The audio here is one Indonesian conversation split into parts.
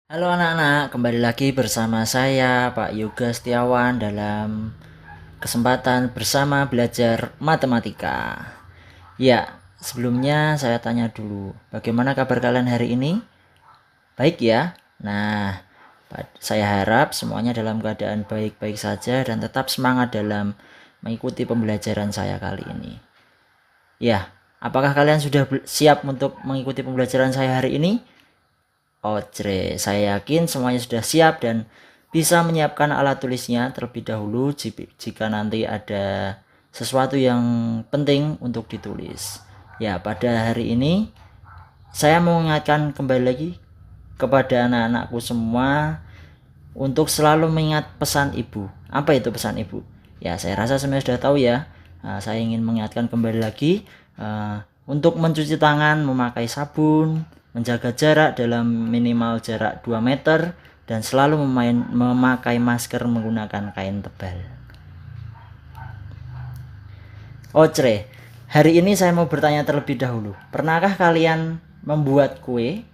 Halo anak-anak, kembali lagi bersama saya Pak Yoga Setiawan dalam kesempatan bersama belajar matematika. Ya, sebelumnya saya tanya dulu, bagaimana kabar kalian hari ini? Baik ya? Nah, saya harap semuanya dalam keadaan baik-baik saja dan tetap semangat dalam mengikuti pembelajaran saya kali ini. Ya, apakah kalian sudah siap untuk mengikuti pembelajaran saya hari ini? Oke, saya yakin semuanya sudah siap dan bisa menyiapkan alat tulisnya terlebih dahulu jika nanti ada sesuatu yang penting untuk ditulis. Ya, pada hari ini saya mau mengingatkan kembali lagi kepada anak-anakku semua untuk selalu mengingat pesan ibu. Apa itu pesan ibu? Ya, saya rasa semuanya sudah tahu ya. Saya ingin mengingatkan kembali lagi untuk mencuci tangan memakai sabun, menjaga jarak dalam minimal jarak 2 meter, dan selalu memakai masker menggunakan kain tebal. Oke, hari ini saya mau bertanya terlebih dahulu. Pernahkah kalian membuat kue?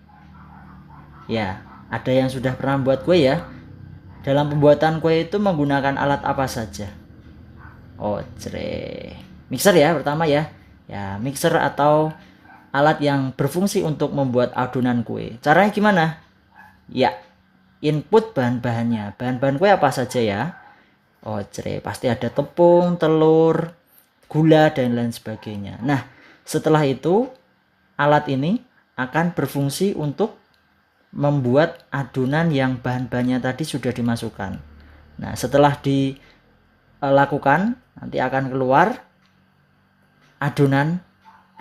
Ya, ada yang sudah pernah membuat kue ya? Dalam pembuatan kue itu menggunakan alat apa saja? Mixer ya pertama ya. Ya, mixer atau alat yang berfungsi untuk membuat adonan kue. Caranya gimana? Ya, input bahan-bahannya. Bahan-bahan kue apa saja ya? Pasti ada tepung, telur, gula, dan lain sebagainya. Nah, setelah itu alat ini akan berfungsi untuk membuat adonan yang bahan-bahannya tadi sudah dimasukkan. Nah, setelah dilakukan, nanti akan keluar adonan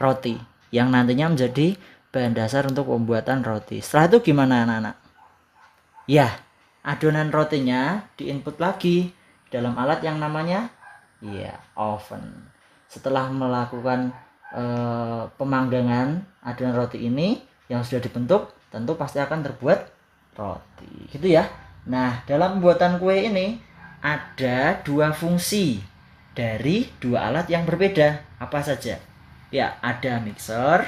roti yang nantinya menjadi bahan dasar untuk pembuatan roti. Setelah itu gimana anak-anak? Ya, adonan rotinya diinput lagi dalam alat yang namanya oven. Setelah melakukan pemanggangan adonan roti ini yang sudah dibentuk, tentu pasti akan terbuat roti. Gitu ya. Nah, dalam pembuatan kue ini ada dua fungsi dari dua alat yang berbeda. Apa saja? Ya, ada mixer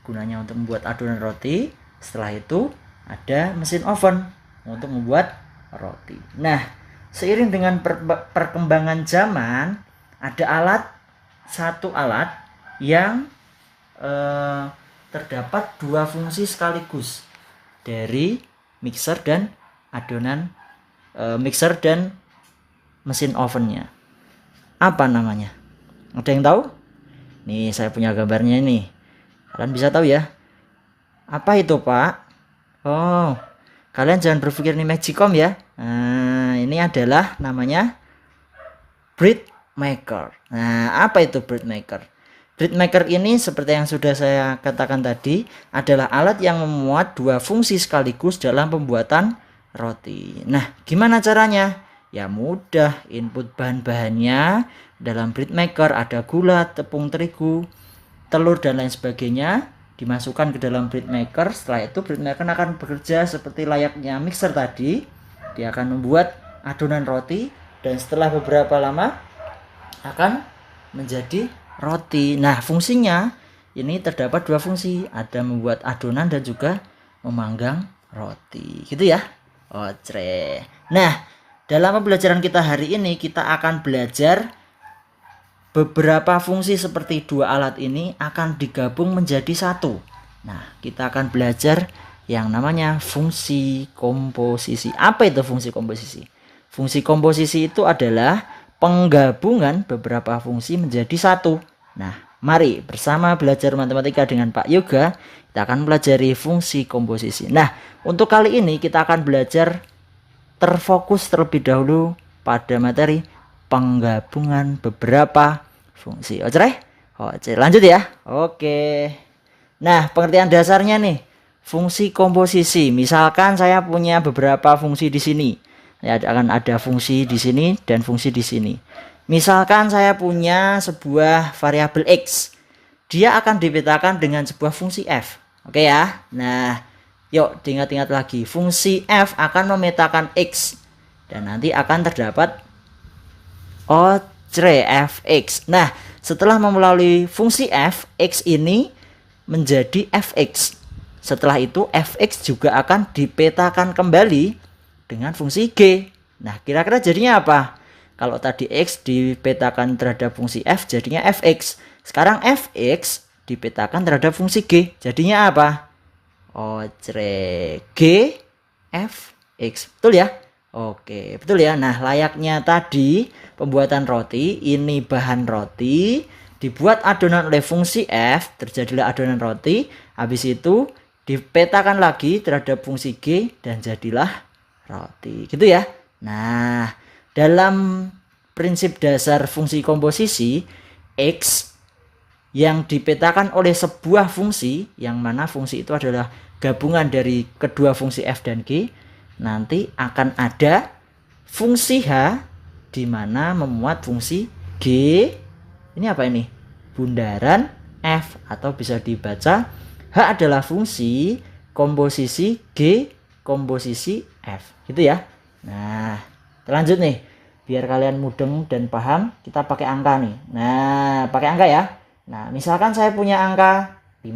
gunanya untuk membuat adonan roti. Setelah itu ada mesin oven untuk membuat roti. Nah, seiring dengan perkembangan zaman, ada satu alat yang terdapat dua fungsi sekaligus dari mixer dan adonan mixer dan mesin ovennya. Apa namanya? Ada yang tahu? Nih, saya punya gambarnya ini. Kalian bisa tahu ya? Apa itu, Pak? Oh, kalian jangan berpikir ini magicom ya. Nah, ini adalah namanya bread maker. Nah, apa itu bread maker? Bread maker ini seperti yang sudah saya katakan tadi adalah alat yang memuat dua fungsi sekaligus dalam pembuatan roti. Nah, gimana caranya? Ya mudah, input bahan-bahannya dalam bread maker ada gula, tepung terigu, telur dan lain sebagainya dimasukkan ke dalam bread maker. Setelah itu bread maker akan bekerja seperti layaknya mixer tadi. Dia akan membuat adonan roti dan setelah beberapa lama akan menjadi roti. Nah, fungsinya ini terdapat dua fungsi, ada membuat adonan dan juga memanggang roti. Gitu ya. Nah, dalam pembelajaran kita hari ini kita akan belajar beberapa fungsi seperti dua alat ini akan digabung menjadi satu. Nah, kita akan belajar yang namanya fungsi komposisi. Apa itu fungsi komposisi? Fungsi komposisi itu adalah penggabungan beberapa fungsi menjadi satu. Nah, mari bersama belajar matematika dengan Pak Yoga, kita akan pelajari fungsi komposisi. Nah, untuk kali ini kita akan belajar terfokus terlebih dahulu pada materi penggabungan beberapa fungsi. Oke, lanjut ya. Oke. Nah, pengertian dasarnya nih, fungsi komposisi. Misalkan saya punya beberapa fungsi di sini. Ya, akan ada fungsi di sini dan fungsi di sini. Misalkan saya punya sebuah variabel x. Dia akan dipetakan dengan sebuah fungsi f. Oke ya. Nah, yuk diingat-ingat lagi. Fungsi f akan memetakan x. Dan nanti akan terdapat fx. Nah, setelah melalui fungsi f, x ini menjadi fx. setelah itu fx juga akan dipetakan kembali dengan fungsi g. Nah, kira-kira jadinya apa? Kalau tadi x dipetakan terhadap fungsi f, jadinya fx. Sekarang fx dipetakan terhadap fungsi g, jadinya apa? G fx. Betul ya? Oke, betul ya. Nah, layaknya tadi pembuatan roti, ini bahan roti, dibuat adonan oleh fungsi f, terjadilah adonan roti, habis itu dipetakan lagi terhadap fungsi g dan jadilah roti. Gitu ya. Nah, dalam prinsip dasar fungsi komposisi, x yang dipetakan oleh sebuah fungsi, yang mana fungsi itu adalah gabungan dari kedua fungsi f dan g, nanti akan ada fungsi h di mana memuat fungsi g. Ini apa ini? Bundaran f, atau bisa dibaca h adalah fungsi komposisi g komposisi f. Gitu ya. Nah, lanjut nih. Biar kalian mudeng dan paham, kita pakai angka nih. Nah, pakai angka ya. Nah, misalkan saya punya angka 5,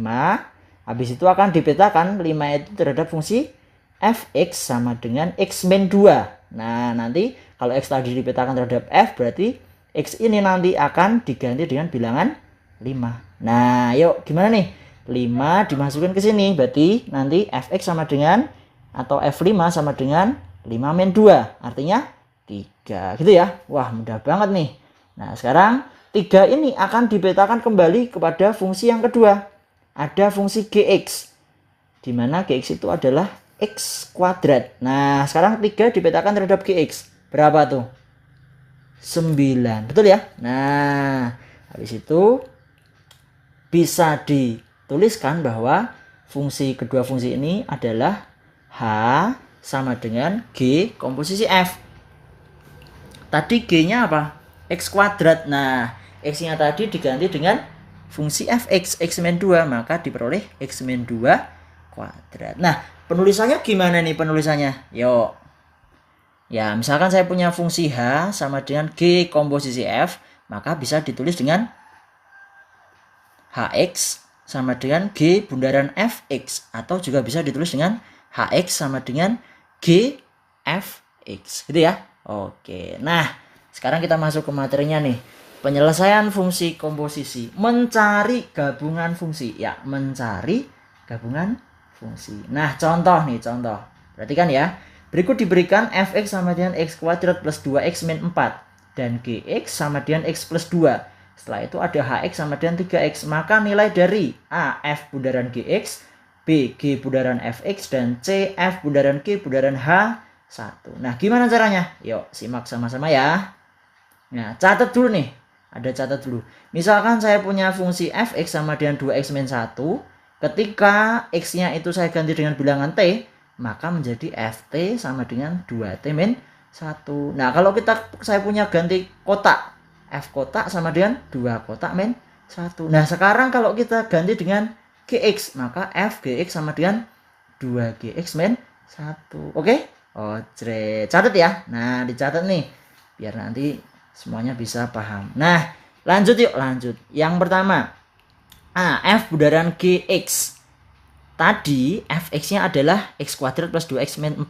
habis itu akan dipetakan 5 itu terhadap fungsi fx sama dengan x min 2. Nah, nanti kalau x tadi dipetakan terhadap f, berarti x ini nanti akan diganti dengan bilangan 5. Nah, yuk gimana nih? 5 dimasukkan ke sini, berarti nanti fx sama dengan, atau f5 sama dengan 5 min 2. Artinya 3. Gitu ya. Wah, mudah banget nih. Nah, sekarang 3 ini akan dipetakan kembali kepada fungsi yang kedua. Ada fungsi gx, di mana gx itu adalah x kuadrat. Nah, sekarang 3 dipetakan terhadap gx. Berapa tuh? 9. Betul ya? Nah, habis itu bisa dituliskan bahwa fungsi kedua fungsi ini adalah h sama dengan g komposisi f. Tadi g-nya apa? X kuadrat. Nah, x-nya tadi diganti dengan fungsi fx, x min 2, maka diperoleh x min 2 kuadrat. Nah, penulisannya gimana nih penulisannya? Yuk. Ya, misalkan saya punya fungsi h sama dengan g komposisi f, maka bisa ditulis dengan hx sama dengan g bundaran fx, atau juga bisa ditulis dengan hx sama dengan g fx. Gitu ya. Oke. Nah, sekarang kita masuk ke materinya nih. Penyelesaian fungsi komposisi, mencari gabungan fungsi. Ya, mencari gabungan fungsi. Nah, contoh nih, contoh. Perhatikan ya. Berikut diberikan fx sama dengan x kuadrat plus 2x min 4 dan gx sama dengan x plus 2. Setelah itu ada hx sama dengan 3x. Maka nilai dari a f bundaran gx, b g bundaran fx, dan c f bundaran g bundaran h1. Nah, gimana caranya? Yuk, simak sama-sama ya. Nah, catat dulu nih. Ada catat dulu. Misalkan saya punya fungsi fx sama dengan 2x min 1. Ketika x-nya itu saya ganti dengan bilangan t, maka menjadi ft sama dengan 2t min 1. Nah, kalau saya punya ganti kotak, f kotak sama dengan 2 kotak min 1. Nah, sekarang kalau kita ganti dengan gx, maka f gx sama dengan 2gx min 1. Oke? Catat ya. Nah, dicatat nih biar nanti semuanya bisa paham. Nah, lanjut yuk, lanjut. Yang pertama, f bundaran gx. Tadi fx-nya adalah x kuadrat plus 2x min 4.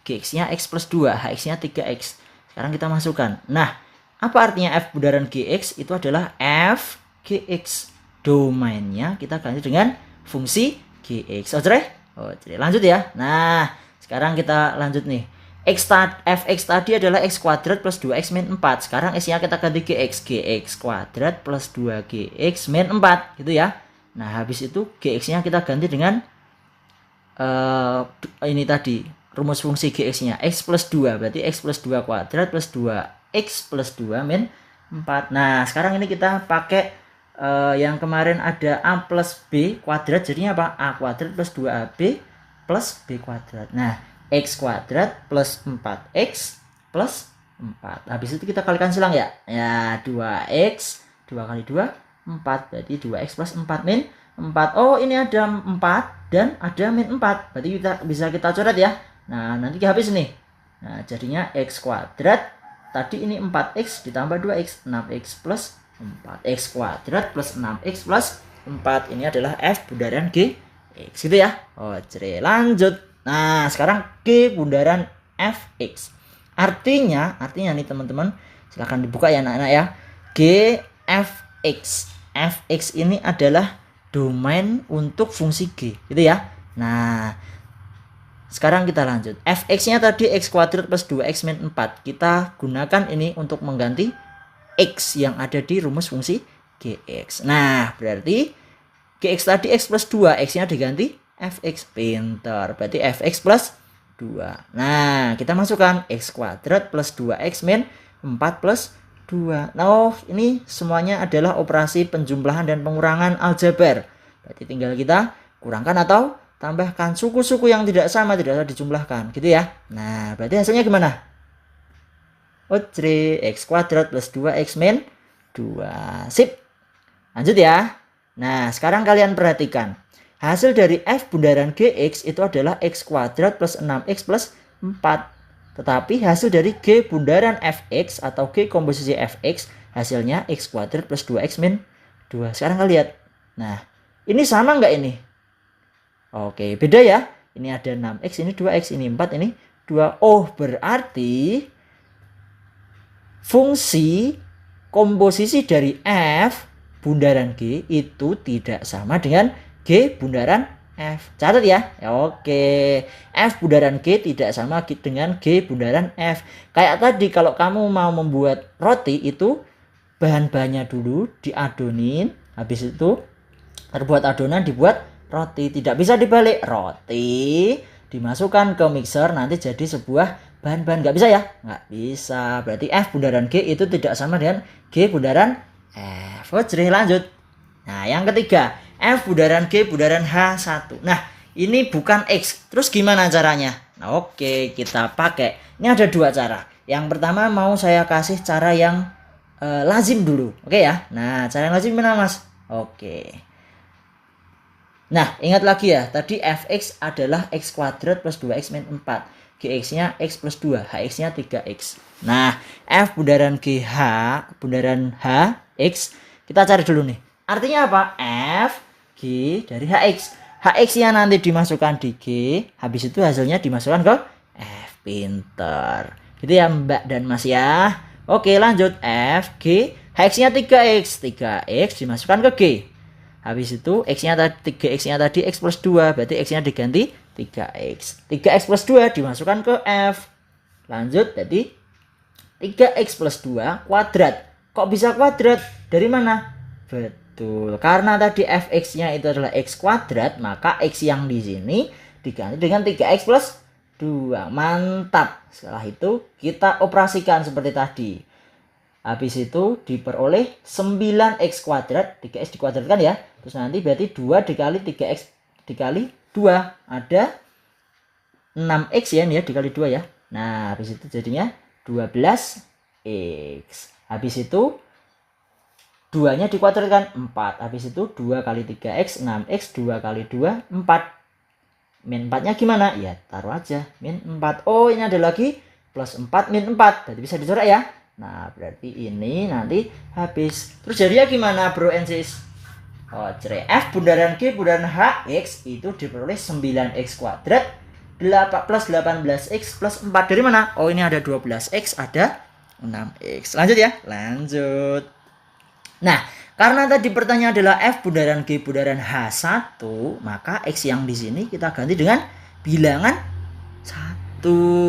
Gx-nya x plus 2, hx-nya 3x. Sekarang kita masukkan. Nah, apa artinya f bundaran gx? Itu adalah f gx. Domainnya kita ganti dengan fungsi gx. Lanjut ya. Nah, sekarang kita lanjut nih. Fx tadi adalah x kuadrat plus 2x min 4. Sekarang x-nya kita ganti gx. Gx kuadrat plus 2gx min 4. Gitu ya. Nah, habis itu gx-nya kita ganti dengan ini tadi, rumus fungsi gx-nya x plus 2. Berarti x plus 2 kuadrat plus 2x plus 2 min 4. Nah, sekarang ini kita pakai yang kemarin ada a plus b kuadrat. Jadinya apa? A kuadrat plus 2ab plus b kuadrat. Nah, x kuadrat plus 4x plus 4. Habis itu kita kalikan silang ya. Ya, 2x, 2 kali 2, 4. Berarti 2x plus 4 min 4. Oh, ini ada 4 dan ada min 4. Berarti bisa kita coret ya. Nah, nanti habis nih. Nah, jadinya x kuadrat. Tadi ini 4x ditambah 2x. 6x plus 4. X kuadrat plus 6x plus 4. Ini adalah f bundaran gx. X gitu ya. Oke, lanjut. Nah, sekarang G bundaran Fx. Artinya nih teman-teman, silahkan dibuka ya anak-anak ya. G Fx. Fx ini adalah domain untuk fungsi G gitu ya. Nah, sekarang kita lanjut. Fx-nya tadi x kuadrat plus 2x min 4. Kita gunakan ini untuk mengganti x yang ada di rumus fungsi gx. Nah, berarti gx tadi x plus 2, x-nya diganti fx. Pintar. Berarti fx plus 2. Nah, kita masukkan x kuadrat plus 2x min 4 plus 2. Nah, ini semuanya adalah operasi penjumlahan dan pengurangan aljabar. Berarti tinggal kita kurangkan atau tambahkan suku-suku yang tidak sama, tidak usah dijumlahkan gitu ya. Nah, berarti hasilnya gimana? Oke, x kuadrat plus 2x min 2. Sip. Lanjut ya. Nah, sekarang kalian perhatikan. Hasil dari f bundaran gx itu adalah x kuadrat plus 6x plus 4. Tetapi hasil dari G bundaran Fx atau G komposisi Fx hasilnya x kuadrat plus 2x min 2. Sekarang kalian lihat. Nah, ini sama nggak ini? Oke, beda ya. Ini ada 6x, ini 2x, ini 4, ini 2. Oh, berarti fungsi komposisi dari F bundaran G itu tidak sama dengan G bundaran F. Catat ya. Oke. F bundaran G tidak sama dengan G bundaran F. Kayak tadi kalau kamu mau membuat roti itu bahan-bahannya dulu diadonin, habis itu terbuat adonan dibuat roti. Tidak bisa dibalik. Roti dimasukkan ke mixer nanti jadi sebuah bahan-bahan. Nggak bisa ya? Nggak bisa. Berarti F bundaran G itu tidak sama dengan G bundaran F. Oke, lanjut. Nah, yang ketiga. F bundaran G bundaran H1. Nah, ini bukan X. Terus gimana caranya? Nah, oke, kita pakai. Ini ada dua cara. Yang pertama mau saya kasih cara yang lazim dulu. Oke ya. Nah, cara yang lazim mana, Mas? Oke. Nah, ingat lagi ya. Tadi Fx adalah x kuadrat plus 2x min 4. Gx-nya x plus 2. Hx-nya 3x. Nah, F bundaran GH, bundaran Hx, kita cari dulu nih. Artinya apa? F G dari Hx. Hx-nya nanti dimasukkan di G, habis itu hasilnya dimasukkan ke F. Pinter. Gitu ya Mbak dan Mas ya. Oke, lanjut. F G, Hx-nya 3x. 3x dimasukkan ke G. Habis itu x-nya tadi 3x-nya tadi x plus 2, berarti x-nya diganti 3x. 3x plus 2 dimasukkan ke F. Lanjut, jadi 3x plus 2 kuadrat. Kok bisa kuadrat? Dari mana? Betul, karena tadi fx-nya itu adalah x kuadrat, maka x yang di sini diganti dengan 3x plus 2. Mantap. Setelah itu kita operasikan seperti tadi. Habis itu diperoleh 9x kuadrat, 3x dikuadratkan ya. Terus nanti berarti 2 dikali 3x dikali 2. Ada 6x ya, ini ya dikali 2 ya. Nah, habis itu jadinya 12x. Habis itu 2-nya dikuadratkan 4. Habis itu 2 kali 3x, 6x, 2 kali 2, 4. Min 4-nya gimana? Ya, taruh aja. Min 4. Oh, ini ada lagi plus 4, min 4. Berarti bisa dicoret ya. Nah, berarti ini nanti habis. Terus jadinya gimana bro and sis? Oh, cerai. F bundaran G bundaran Hx itu diperoleh 9x kuadrat plus 18x plus 4. Dari mana? Oh, ini ada 12x, ada 6x. Lanjut ya. Lanjut. Nah, karena tadi pertanyaan adalah F bundaran G bundaran H1, maka X yang di sini kita ganti dengan bilangan 1.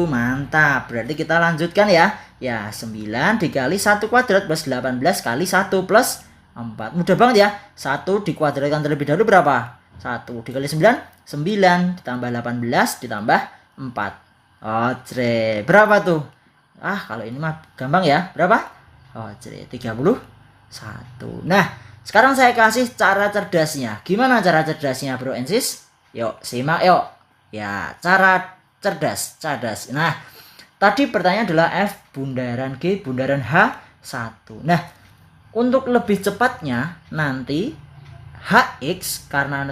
Mantap. Berarti kita lanjutkan ya. Ya, 9 dikali 1 kuadrat plus 18 kali 1 plus 4. Mudah banget ya. 1 dikuadratkan terlebih dahulu berapa? 1 dikali 9, 9 ditambah 18 ditambah 4. Oke, berapa tuh? Ah, kalau ini mah gampang ya. Berapa? Oke, 31. Nah, sekarang saya kasih cara cerdasnya. Gimana cara cerdasnya bro and sis? Yuk, simak yuk. Ya, cara cerdas. Nah, tadi pertanyaan adalah F bundaran G bundaran H1. Nah, untuk lebih cepatnya nanti Hx karena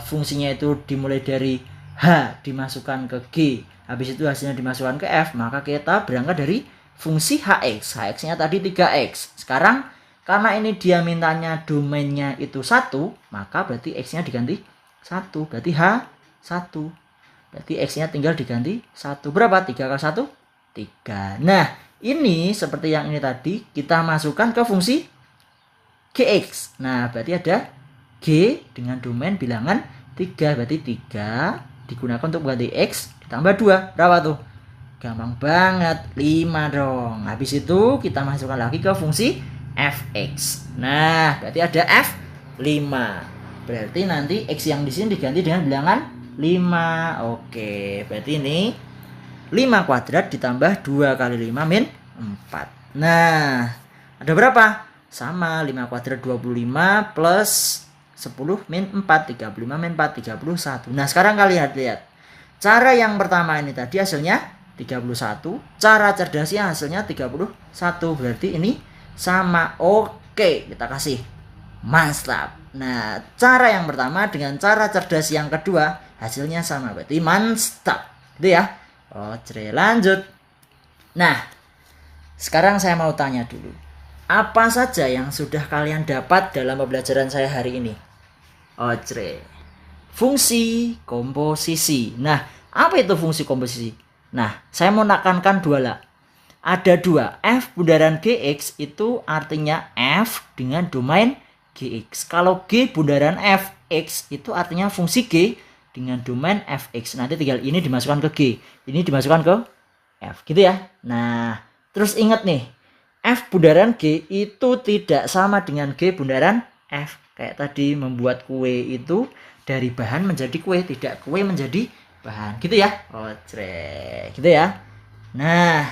fungsinya itu dimulai dari H dimasukkan ke G, habis itu hasilnya dimasukkan ke F, maka kita berangkat dari fungsi Hx. Hx-nya tadi 3x. Sekarang karena ini dia mintanya domainnya itu 1, maka berarti x-nya diganti 1, berarti H1. Berarti X-nya tinggal diganti 1. Berapa? 3 kali 1? 3. Nah, ini seperti yang ini tadi, kita masukkan ke fungsi Gx. Nah, berarti ada G dengan domain bilangan 3. Berarti 3 digunakan untuk mengganti X ditambah 2. Berapa tuh? Gampang banget, 5 dong. Habis itu kita masukkan lagi ke fungsi Fx. Nah, berarti ada F5. Berarti nanti X yang di sini diganti dengan bilangan 5. Oke, berarti ini 5 kuadrat ditambah 2 kali 5 min 4. Nah, ada berapa? Sama, 5 kuadrat 25 plus 10 min 4. 35 min 4, 31. Nah, sekarang kalian lihat. Cara yang pertama ini tadi hasilnya 31. Cara cerdasnya hasilnya 31. Berarti ini sama. Oke, kita kasih mantap. Nah, cara yang pertama dengan cara cerdas yang kedua hasilnya sama. Berarti mantap. Gitu ya. Oke, lanjut. Nah, sekarang saya mau tanya dulu. Apa saja yang sudah kalian dapat dalam pembelajaran saya hari ini? Oke. Fungsi komposisi. Nah, apa itu fungsi komposisi? Nah, saya mau menekankan dua lah. Ada 2. F bundaran Gx itu artinya F dengan domain Gx. Kalau G bundaran Fx itu artinya fungsi G dengan domain Fx. Nanti tinggal ini dimasukkan ke G. Ini dimasukkan ke F. Gitu ya. Nah, terus ingat nih. F bundaran G itu tidak sama dengan G bundaran F. Kayak tadi membuat kue itu dari bahan menjadi kue. Tidak kue menjadi bahan. Gitu ya. Oke. Gitu ya. Nah,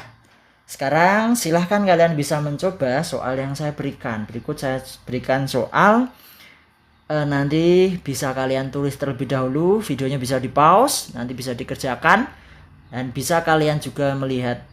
sekarang silahkan kalian bisa mencoba soal yang saya berikan. Berikut saya berikan soal. Nanti bisa kalian tulis terlebih dahulu. Videonya bisa di pause. Nanti bisa dikerjakan. Dan bisa kalian juga melihat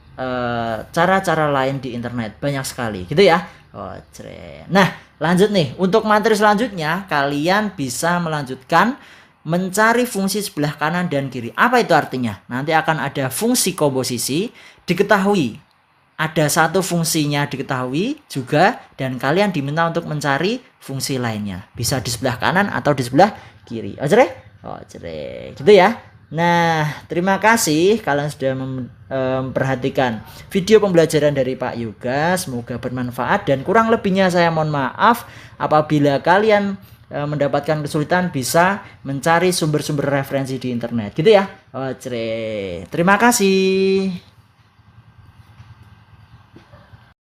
cara-cara lain di internet. Banyak sekali. Gitu ya. Oke. Nah, lanjut nih. Untuk materi selanjutnya kalian bisa melanjutkan mencari fungsi sebelah kanan dan kiri. Apa itu artinya? Nanti akan ada fungsi komposisi diketahui. Ada satu fungsinya diketahui juga dan kalian diminta untuk mencari fungsi lainnya. Bisa di sebelah kanan atau di sebelah kiri. Oke? Oke. Gitu ya. Nah, terima kasih kalian sudah memperhatikan video pembelajaran dari Pak Yoga. Semoga bermanfaat dan kurang lebihnya saya mohon maaf apabila kalian mendapatkan kesulitan bisa mencari sumber-sumber referensi di internet gitu ya. Oke, terima kasih.